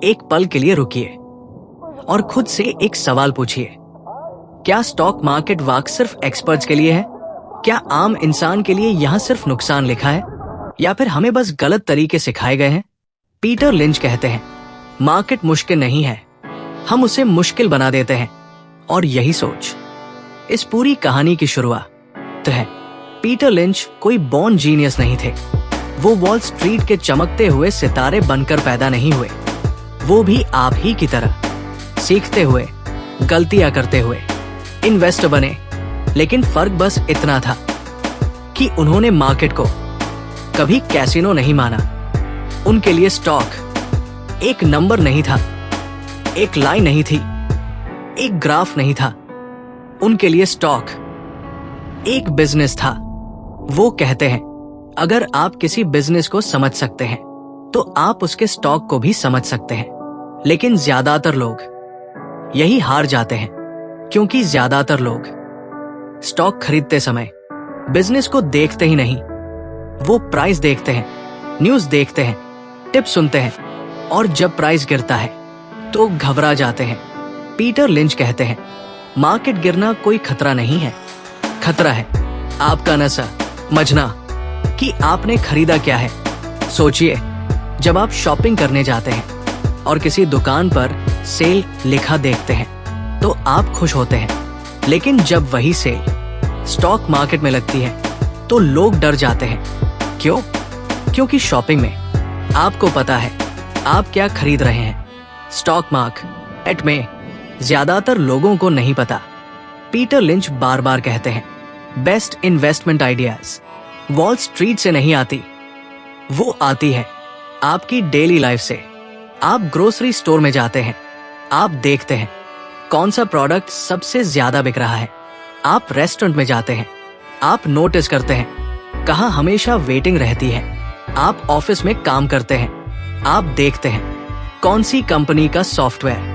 एक पल के लिए रुकिए और खुद से एक सवाल पूछिए, क्या स्टॉक मार्केट वाक सिर्फ एक्सपर्ट्स के लिए है? क्या आम इंसान के लिए यहाँ सिर्फ नुकसान लिखा है, या फिर हमें बस गलत तरीके सिखाए गए हैं? पीटर लिंच कहते हैं, मार्केट मुश्किल नहीं है, हम उसे मुश्किल बना देते हैं। और यही सोच इस पूरी कहानी की शुरुआत है। पीटर लिंच कोई बॉर्न जीनियस नहीं थे। वो वॉल स्ट्रीट के चमकते हुए सितारे बनकर पैदा नहीं हुए। वो भी आप ही की तरह सीखते हुए, गलतियां करते हुए इन्वेस्टर बने। लेकिन फर्क बस इतना था कि उन्होंने मार्केट को कभी कैसीनो नहीं माना। उनके लिए स्टॉक एक नंबर नहीं था, एक लाइन नहीं थी, एक ग्राफ नहीं था। उनके लिए स्टॉक एक बिजनेस था। वो कहते हैं, अगर आप किसी बिजनेस को समझ सकते हैं तो आप उसके स्टॉक को भी समझ सकते हैं। लेकिन ज्यादातर लोग यही हार जाते हैं, क्योंकि ज्यादातर लोग स्टॉक खरीदते समय बिजनेस को देखते ही नहीं। वो प्राइस देखते हैं, न्यूज देखते हैं, टिप सुनते हैं, और जब प्राइस गिरता है तो घबरा जाते हैं। पीटर लिंच कहते हैं, मार्केट गिरना कोई खतरा नहीं है, खतरा है आपका न समझना कि आपने खरीदा क्या है। सोचिए, जब आप शॉपिंग करने जाते हैं और किसी दुकान पर सेल लिखा देखते हैं तो आप खुश होते हैं। लेकिन जब वही सेल स्टॉक मार्केट में लगती है तो लोग डर जाते हैं। क्यों? क्योंकि शॉपिंग में आपको पता है आप क्या खरीद रहे हैं। स्टॉक मार्केट में ज्यादातर लोगों को नहीं पता। पीटर लिंच बार बार कहते हैं, best investment ideas wall street से नहीं आती, वो आती है आपकी डेली लाइफ से। आप ग्रोसरी स्टोर में जाते हैं, आप देखते हैं कौन सा प्रोडक्ट सबसे ज्यादा बिक रहा है। आप रेस्टोरेंट में जाते हैं, आप नोटिस करते हैं कहाँ हमेशा वेटिंग रहती है। आप ऑफिस में काम करते हैं, आप देखते हैं कौन सी कंपनी का सॉफ्टवेयर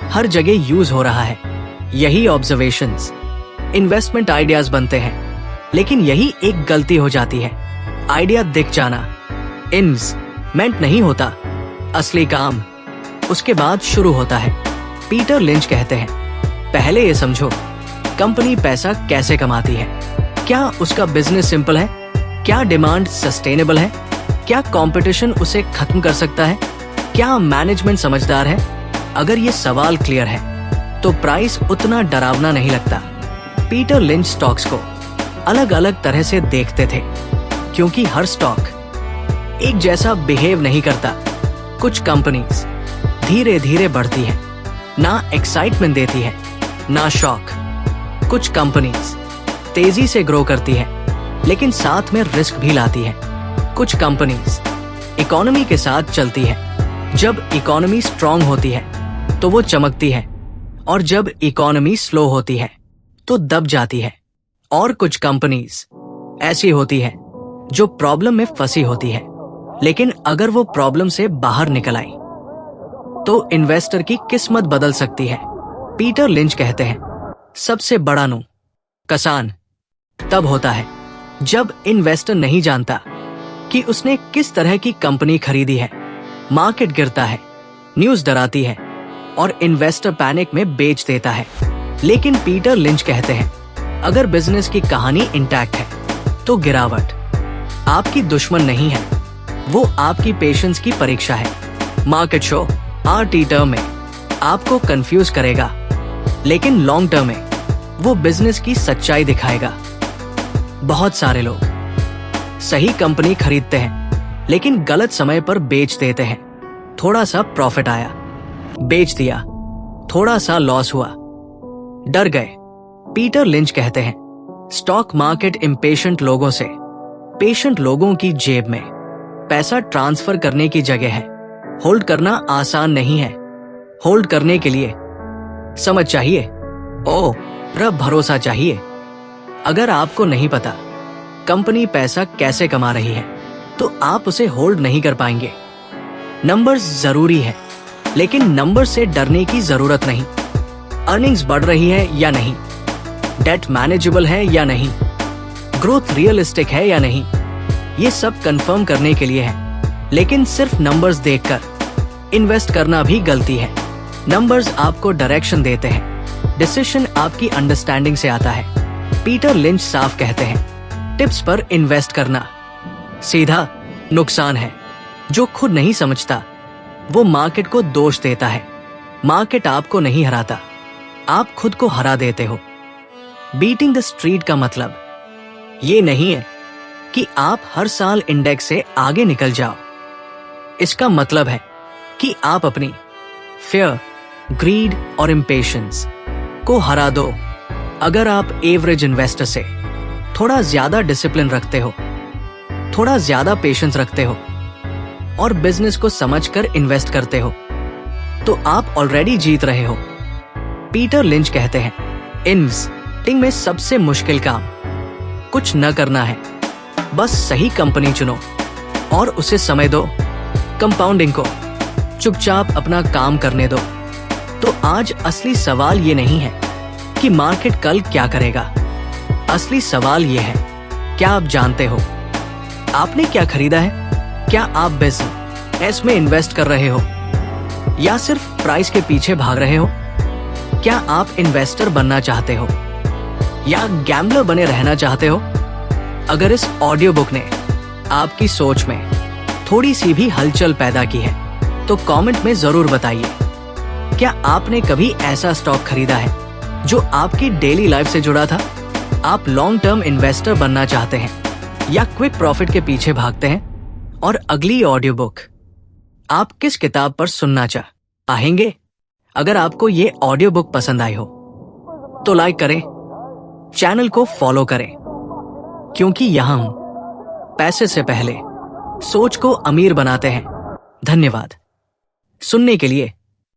हर जगह यूज हो रहा है। यही ऑब्जर्वेशंस इन्वेस्टमेंट आइडियाज बनते हैं। लेकिन यही एक गलती हो जाती है, आइडिया दिख जाना इन्वेस्टमेंट नहीं होता। असली काम उसके बाद शुरू होता है। पीटर लिंच कहते हैं, पहले ये समझो कंपनी पैसा कैसे कमाती है। क्या उसका बिजनेस सिंपल है? क्या डिमांड सस्टेनेबल है? क्या कंपटीशन उसे खत्म कर सकता है? क्या मैनेजमेंट समझदार है? अगर ये सवाल क्लियर है तो प्राइस उतना डरावना नहीं लगता। पीटर लिंच स्टॉक्स को अलग अलग तरह से देखते थे, क्योंकि हर स्टॉक एक जैसा बिहेव नहीं करता। कुछ कंपनीज धीरे धीरे बढ़ती है, ना एक्साइटमेंट देती है ना शॉक। कुछ कंपनीज तेजी से ग्रो करती है, लेकिन साथ में रिस्क भी लाती है। कुछ कंपनीज इकोनॉमी के साथ चलती है। जब इकोनॉमी स्ट्रांग होती है तो वो चमकती है, और जब इकोनॉमी स्लो होती है तो दब जाती है। और कुछ कंपनीज ऐसी होती है जो प्रॉब्लम में फंसी होती है, लेकिन अगर वो प्रॉब्लम से बाहर निकल आई तो इन्वेस्टर की किस्मत बदल सकती है। पीटर लिंच कहते हैं, सबसे बड़ा नुकसान तब होता है जब इन्वेस्टर नहीं जानता कि उसने किस तरह की कंपनी खरीदी है। मार्केट गिरता है, न्यूज डराती है और इन्वेस्टर पैनिक में बेच देता है। लेकिन पीटर लिंच कहते हैं, अगर बिजनेस की कहानी इंटैक्ट है तो गिरावट आपकी दुश्मन नहीं है, वो आपकी पेशेंस की परीक्षा है। मार्केट शो आरटी टर्म में आपको कंफ्यूज करेगा, लेकिन लॉन्ग टर्म में वो बिजनेस की सच्चाई दिखाएगा। बहुत सारे लोग सही कंपनी खरीदते हैं, लेकिन गलत समय पर बेच देते हैं। थोड़ा सा प्रॉफिट आया, बेच दिया, थोड़ा सा लॉस हुआ, डर गए। पीटर लिंच कहते हैं, स्टॉक मार्केट इम्पेशेंट लोगों से पेशेंट लोगों की जेब में पैसा ट्रांसफर करने की जगह है। होल्ड करना आसान नहीं है। होल्ड करने के लिए समझ चाहिए, रब भरोसा चाहिए। अगर आपको नहीं पता कंपनी पैसा कैसे कमा रही है तो आप उसे होल्ड नहीं कर पाएंगे। नंबर्स जरूरी है, लेकिन नंबर से डरने की जरूरत नहीं। अर्निंग्स बढ़ रही है या नहीं, डेट मैनेजेबल है या नहीं, ग्रोथ रियलिस्टिक है या नहीं, ये सब कंफर्म करने के लिए है। लेकिन सिर्फ नंबर्स देखकर इन्वेस्ट करना भी गलती है। नंबर्स आपको डायरेक्शन देते हैं, डिसीजन आपकी अंडरस्टैंडिंग से आता है। पीटर लिंच साफ कहते हैं, टिप्स पर इन्वेस्ट करना सीधा नुकसान है। जो खुद नहीं समझता वो मार्केट को दोष देता है। मार्केट आपको नहीं हराता, आप खुद को हरा देते हो। बीटिंग द स्ट्रीट का मतलब ये नहीं है कि आप हर साल इंडेक्स से आगे निकल जाओ। इसका मतलब है कि आप अपनी फियर, ग्रीड और इम्पेशंस को हरा दो। अगर आप एवरेज इन्वेस्टर से थोड़ा ज्यादा डिसिप्लिन रखते हो, थोड़ा ज्यादा पेशेंस रखते हो और बिजनेस को समझकर इन्वेस्ट करते हो, तो आप ऑलरेडी जीत रहे हो। पीटर लिंच कहते हैं, इन्वेस्टिंग में सबसे मुश्किल काम कुछ न करना है। बस सही कंपनी चुनो और उसे समय दो। कंपाउंडिंग को चुपचाप अपना काम करने दो। तो आज असली सवाल ये नहीं है कि मार्केट कल क्या करेगा। असली सवाल ये है, क्या आप जानते हो आपने क्या खरीदा है? क्या आप बिजनेस में इन्वेस्ट कर रहे हो या सिर्फ प्राइस के पीछे भाग रहे हो? क्या आप इन्वेस्टर बनना चाहते हो या गैम्बलर बने रहना चाहते हो? अगर इस ऑडियो बुक ने आपकी सोच में थोड़ी सी भी हलचल पैदा की है तो कमेंट में जरूर बताइए। क्या आपने कभी ऐसा स्टॉक खरीदा है जो आपकी डेली लाइफ से जुड़ा था? आप लॉन्ग टर्म इन्वेस्टर बनना चाहते हैं या क्विक प्रॉफिट के पीछे भागते हैं? और अगली ऑडियो बुक आप किस किताब पर सुनना चाहेंगे? अगर आपको ये ऑडियो बुक पसंद आई हो तो लाइक करें, चैनल को फॉलो करें, क्योंकि यहाँ हम पैसे से पहले सोच को अमीर बनाते हैं। धन्यवाद सुनने के लिए।